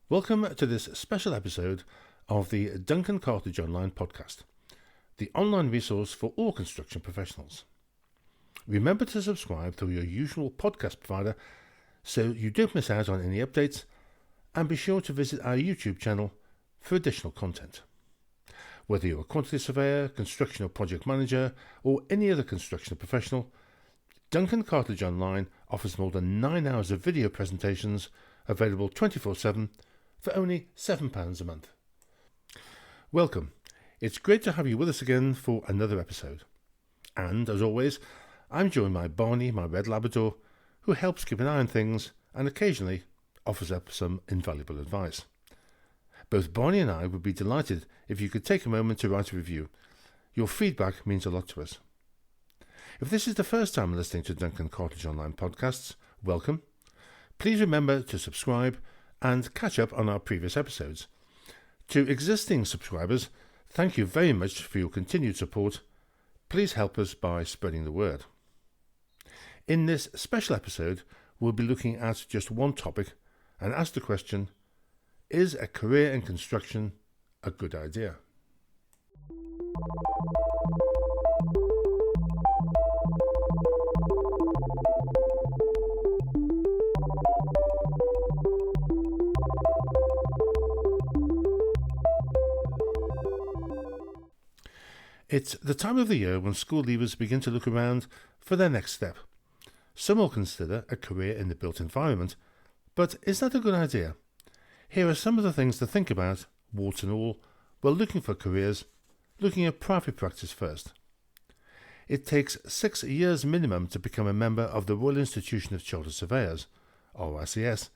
Welcome to this special episode of the Duncan Cartledge Online podcast, the online resource for all construction professionals. Remember to subscribe through your usual podcast provider so you don't miss out on any updates, and be sure to visit our YouTube channel for additional content. Whether you're a quantity surveyor, construction or project manager, or any other construction professional, Duncan Cartledge Online offers more than 9 hours of video presentations available 24/7 for only £7 a month. Welcome. It's great to have you with us again for another episode. And, as always, I'm joined by Barney, my red Labrador, who helps keep an eye on things and occasionally offers up some invaluable advice. Both Barney and I would be delighted if you could take a moment to write a review. Your feedback means a lot to us. If this is the first time listening to Duncan Cartledge Online podcasts, welcome. Please remember to subscribe and catch up on our previous episodes. To existing subscribers, thank you very much for your continued support. Please help us by spreading the word. In this special episode, we'll be looking at just one topic and ask the question, is a career in construction a good idea? It's the time of the year when school leavers begin to look around for their next step. Some will consider a career in the built environment, but is that a good idea? Here are some of the things to think about, warts and all, while looking for careers, looking at private practice first. It takes 6 years minimum to become a member of the Royal Institution of Chartered Surveyors, RICS,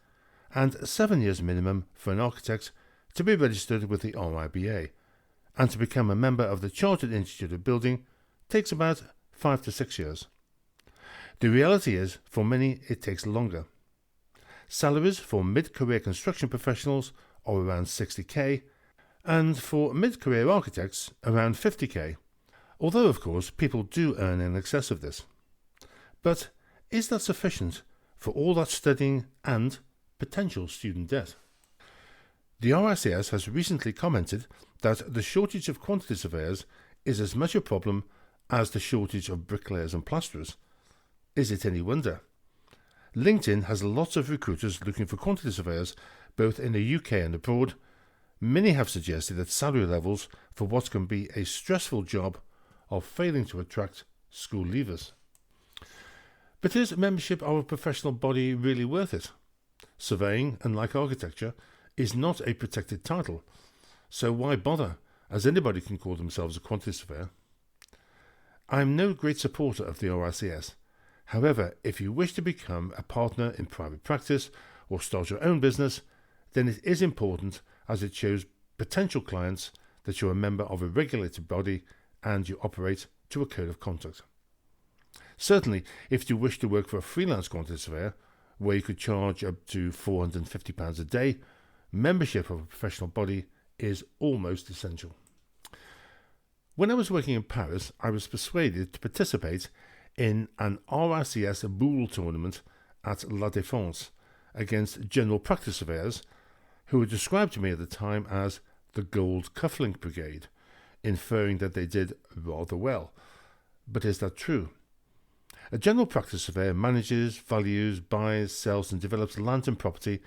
and 7 years minimum for an architect to be registered with the RIBA, and to become a member of the Chartered Institute of Building takes about 5 to 6 years. The reality is, for many, it takes longer. Salaries for mid-career construction professionals are around 60k, and for mid-career architects around 50k, although of course people do earn in excess of this. But is that sufficient for all that studying and potential student debt? The RICS has recently commented that the shortage of quantity surveyors is as much a problem as the shortage of bricklayers and plasterers. Is it any wonder? LinkedIn has lots of recruiters looking for quantity surveyors both in the UK and abroad. Many have suggested that salary levels for what can be a stressful job are failing to attract school leavers. But is membership of a professional body really worth it? Surveying, unlike architecture, is not a protected title, so why bother, as anybody can call themselves a quantity surveyor? I am no great supporter of the RICS. However, if you wish to become a partner in private practice or start your own business, then it is important as it shows potential clients that you are a member of a regulated body and you operate to a code of conduct. Certainly, if you wish to work for a freelance quantity surveyor, where you could charge up to £450 a day, membership of a professional body is almost essential. When I was working in Paris, I was persuaded to participate in an RICS boule tournament at La Défense against general practice surveyors who were described to me at the time as the Gold Cufflink Brigade, inferring that they did rather well. But is that true? A general practice surveyor manages, values, buys, sells and develops land and property,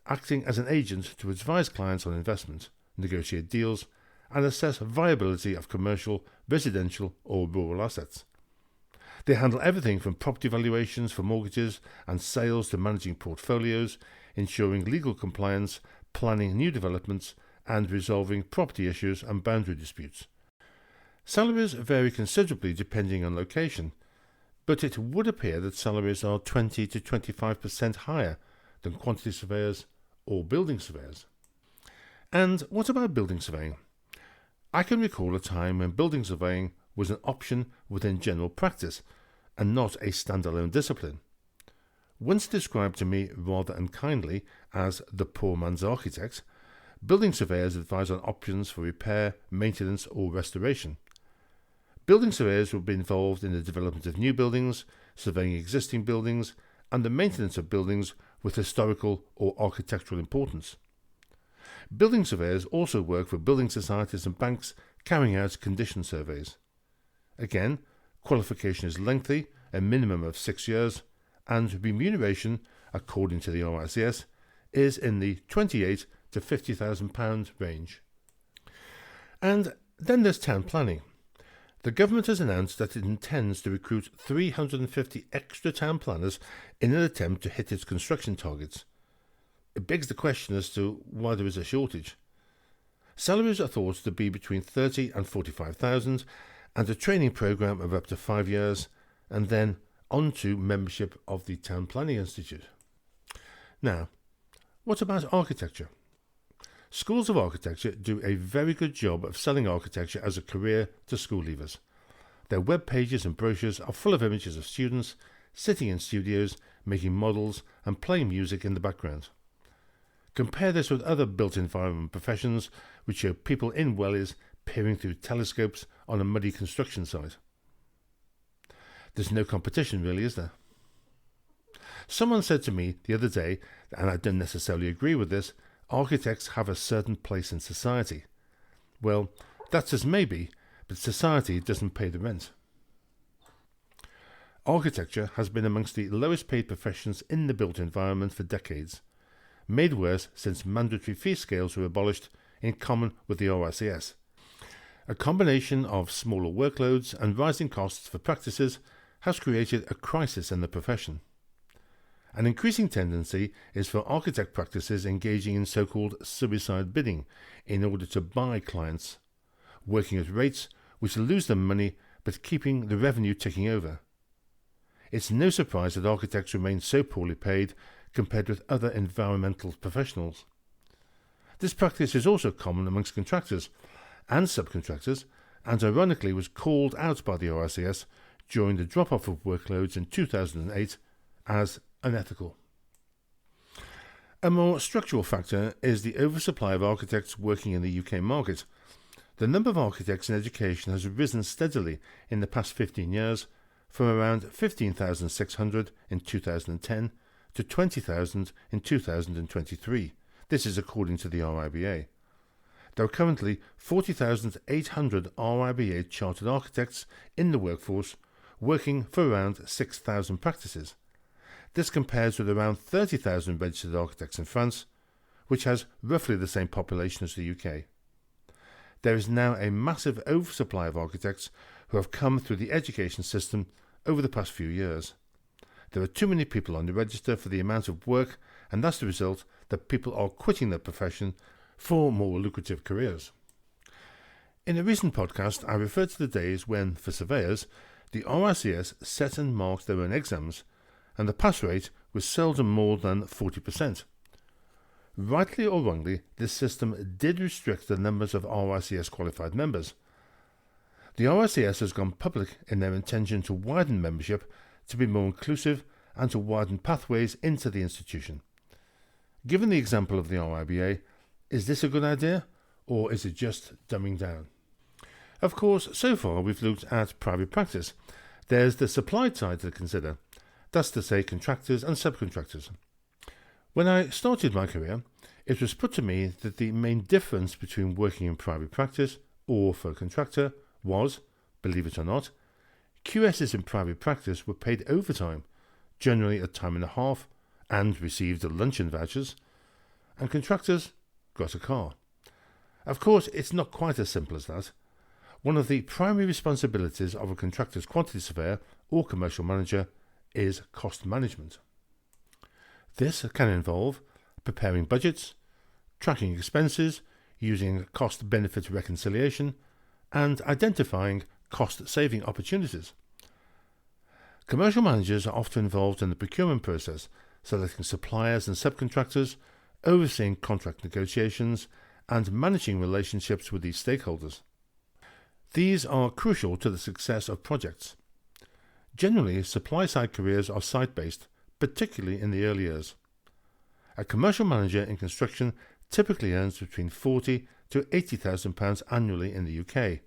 acting as an agent to advise clients on investment, negotiate deals, and assess viability of commercial, residential or rural assets. They handle everything from property valuations for mortgages and sales to managing portfolios, ensuring legal compliance, planning new developments, and resolving property issues and boundary disputes. Salaries vary considerably depending on location, but it would appear that salaries are 20 to 25% higher than quantity surveyors or building surveyors. And what about building surveying? I can recall a time when building surveying was an option within general practice and not a standalone discipline. Once described to me rather unkindly as the poor man's architect, building surveyors advise on options for repair, maintenance or restoration. Building surveyors will be involved in the development of new buildings, surveying existing buildings, and the maintenance of buildings with historical or architectural importance. Building surveyors also work for building societies and banks carrying out condition surveys. Again, qualification is lengthy, a minimum of 6 years, and remuneration, according to the RICS, is in the £28,000 to £50,000 range. And then there's town planning. The government has announced that it intends to recruit 350 extra town planners in an attempt to hit its construction targets. It begs the question as to why there is a shortage. Salaries are thought to be between 30 and 45,000, and a training programme of up to 5 years, and then on to membership of the Town Planning Institute. Now, what about architecture? Schools of architecture do a very good job of selling architecture as a career to school leavers. Their web pages and brochures are full of images of students sitting in studios, making models and playing music in the background. Compare this with other built environment professions which show people in wellies peering through telescopes on a muddy construction site. There's no competition really, is there? Someone said to me the other day, and I don't necessarily agree with this, architects have a certain place in society. Well, that's as maybe, but society doesn't pay the rent. Architecture has been amongst the lowest paid professions in the built environment for decades, made worse since mandatory fee scales were abolished in common with the RICS. A combination of smaller workloads and rising costs for practices has created a crisis in the profession. An increasing tendency is for architect practices engaging in so-called suicide bidding in order to buy clients, working at rates which lose them money but keeping the revenue ticking over. It's no surprise that architects remain so poorly paid compared with other environmental professionals. This practice is also common amongst contractors and subcontractors, and ironically was called out by the RICS during the drop-off of workloads in 2008 as unethical. A more structural factor is the oversupply of architects working in the UK market. The number of architects in education has risen steadily in the past 15 years, from around 15,600 in 2010 to 20,000 in 2023. This is according to the RIBA. There are currently 40,800 RIBA chartered architects in the workforce, working for around 6,000 practices. This compares with around 30,000 registered architects in France, which has roughly the same population as the UK. There is now a massive oversupply of architects who have come through the education system over the past few years. There are too many people on the register for the amount of work, and that's the result that people are quitting their profession for more lucrative careers. In a recent podcast, I referred to the days when, for surveyors, the RICS set and marked their own exams, and the pass rate was seldom more than 40%. Rightly or wrongly, this system did restrict the numbers of RICS qualified members. The RICS has gone public in their intention to widen membership, to be more inclusive, and to widen pathways into the institution. Given the example of the RIBA, is this a good idea, or is it just dumbing down? Of course, so far we've looked at private practice. There's the supply side to consider, that's to say contractors and subcontractors. When I started my career, it was put to me that the main difference between working in private practice or for a contractor was, believe it or not, QSs in private practice were paid overtime, generally at time and a half, and received luncheon vouchers, and contractors got a car. Of course, it's not quite as simple as that. One of the primary responsibilities of a contractor's quantity surveyor or commercial manager is cost management. This can involve preparing budgets, tracking expenses, using cost-benefit reconciliation, and identifying cost-saving opportunities. Commercial managers are often involved in the procurement process, selecting suppliers and subcontractors, overseeing contract negotiations, and managing relationships with these stakeholders. These are crucial to the success of projects. Generally, supply-side careers are site-based, particularly in the early years. A commercial manager in construction typically earns between £40,000 to £80,000 annually in the UK,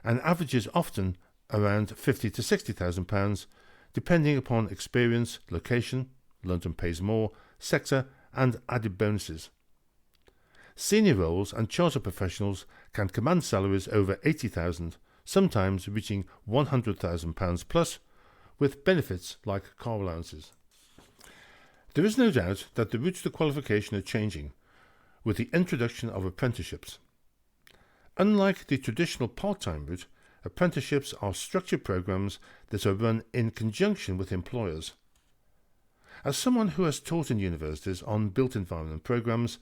and averages often around £50,000 to £60,000, depending upon experience, location, London pays more, sector, and added bonuses. Senior roles and chartered professionals can command salaries over £80,000, sometimes reaching £100,000 plus, with benefits like car allowances. There is no doubt that the routes to qualification are changing, with the introduction of apprenticeships. Unlike the traditional part-time route, apprenticeships are structured programs that are run in conjunction with employers. As someone who has taught in universities on built environment programs,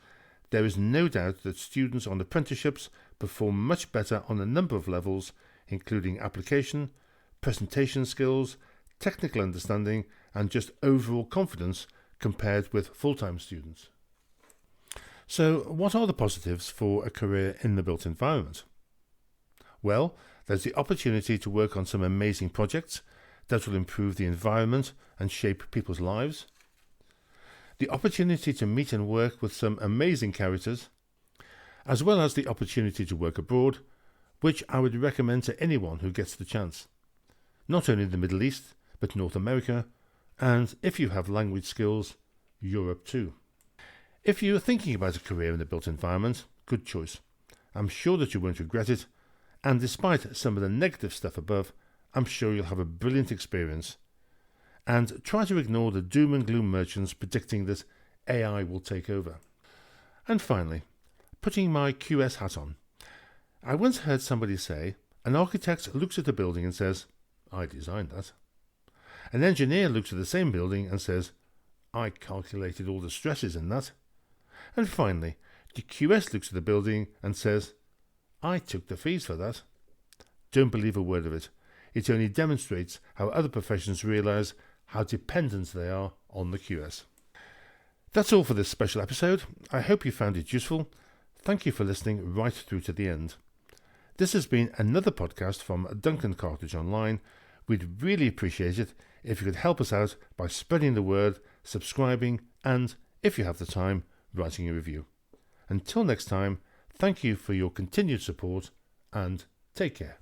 there is no doubt that students on apprenticeships perform much better on a number of levels, including application, presentation skills, technical understanding, and just overall confidence compared with full-time students. So, what are the positives for a career in the built environment? Well, there's the opportunity to work on some amazing projects that will improve the environment and shape people's lives, the opportunity to meet and work with some amazing characters, as well as the opportunity to work abroad, which I would recommend to anyone who gets the chance. Not only the Middle East, but North America, and if you have language skills, Europe too. If you're thinking about a career in the built environment, good choice. I'm sure that you won't regret it, and despite some of the negative stuff above, I'm sure you'll have a brilliant experience. And try to ignore the doom and gloom merchants predicting that AI will take over. And finally, putting my QS hat on. I once heard somebody say, an architect looks at a building and says, I designed that. An engineer looks at the same building and says, I calculated all the stresses in that. And finally, the QS looks at the building and says, I took the fees for that. Don't believe a word of it. It only demonstrates how other professions realise how dependent they are on the QS. That's all for this special episode. I hope you found it useful. Thank you for listening right through to the end. This has been another podcast from Duncan Cartridge Online. We'd really appreciate it if you could help us out by spreading the word, subscribing, and, if you have the time, writing a review. Until next time, thank you for your continued support and take care.